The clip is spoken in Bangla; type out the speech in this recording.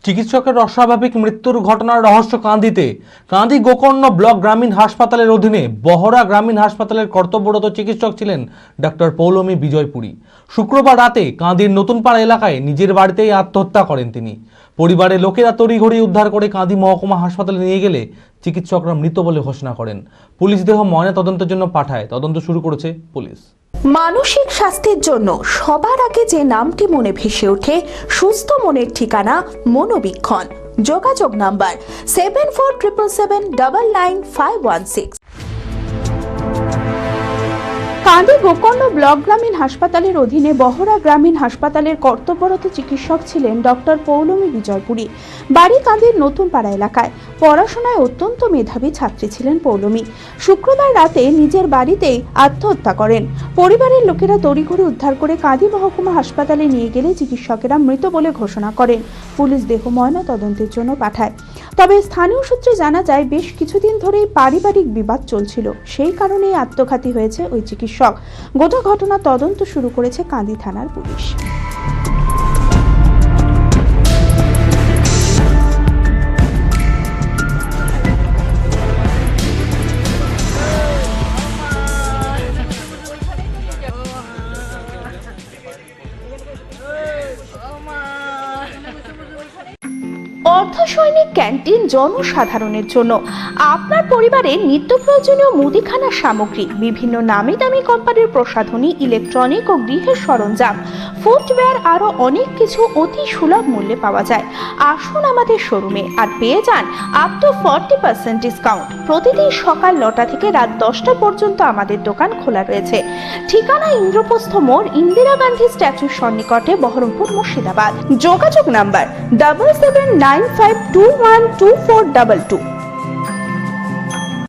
চিকিৎসকের অস্বাভাবিক মৃত্যুর ঘটনার রহস্য কাঁদিতে কাঁদি গোকর্ণ ব্লক গ্রামীণ হাসপাতালের অধীনে বহরা গ্রামীণ হাসপাতালের কর্তব্যরত চিকিৎসক ছিলেন ডক্টর পৌলমী বিজয়পুরী। শুক্রবার রাতে কাঁদির নতুনপাড়া এলাকায় নিজের বাড়িতেই আত্মহত্যা করেন তিনি। পরিবারের লোকেরা তড়িঘড়ি উদ্ধার করে কাঁদি মহকুমা হাসপাতালে নিয়ে গেলে চিকিৎসকরা মৃত বলে ঘোষণা করেন। পুলিশ দেহ ময়না তদন্তের জন্য পাঠায়। তদন্ত শুরু করেছে পুলিশ। মানসিক স্বাস্থ্যের জন্য সবার আগে যে নামটি মনে ভেসে ওঠে, সুস্থ মনের ঠিকানা মনোবীক্ষণ। যোগাযোগ নাম্বার 7477799516। কাঁদি গোকর্ণ ব্লক গ্রামীণ হাসপাতালের অধীনে বহরা গ্রামীণ হাসপাতালের কর্তব্যরত চিকিৎসক ছিলেন ডক্টর পৌলমী বিজয়পুরী। বাড়ি কাঁদির নতুনপাড়া এলাকায়। পড়াশোনায় অত্যন্ত মেধাবী ছাত্রী ছিলেন পৌলমী। শুক্রবার রাতে নিজের বাড়িতেই আত্মহত্যা করেন। পরিবারের লোকেরা তড়িঘড়ি উদ্ধার করে কাঁদি মহকুমা হাসপাতালে নিয়ে গেলে চিকিৎসকেরা মৃত বলে ঘোষণা করেন। পুলিশ দেহ ময়না তদন্তের জন্য পাঠায়। তবে স্থানীয় সূত্রে জানা যায়, বেশ কিছুদিন ধরেই পারিবারিক বিবাদ চলছিল। সেই কারণেই আত্মঘাতী হয়েছে ওই চিকিৎসক। গোটা ঘটনা তদন্ত শুরু করেছে কাঁদি থানার পুলিশ। অর্ধসৈনিক ক্যান্টিন জনসাধারণের জন্য। আপনার পরিবারের নিত্য প্রয়োজনীয় মুদিখানার সামগ্রী, বিভিন্ন নামি দামি কোম্পানির প্রসাধনী, ইলেকট্রনিক ও গৃহের সরঞ্জাম, ফুটওয়্যার, আরও অনেক কিছু অতি সুলভ মূল্যে পাওয়া যায়। আসুন আমাদের শোরুমে আর পেয়ে যান আপ টু 40% ডিসকাউন্ট। প্রতিদিন সকাল 9টা থেকে রাত 10টা পর্যন্ত আমাদের দোকান খোলা রয়েছে। ঠিকানা ইন্দ্রপ্রস্থ মোড়, ইন্দিরা গান্ধী স্ট্যাচুর সন্নিকটে, বহরমপুর, মুর্শিদাবাদ। যোগাযোগ নাম্বার 7795212422।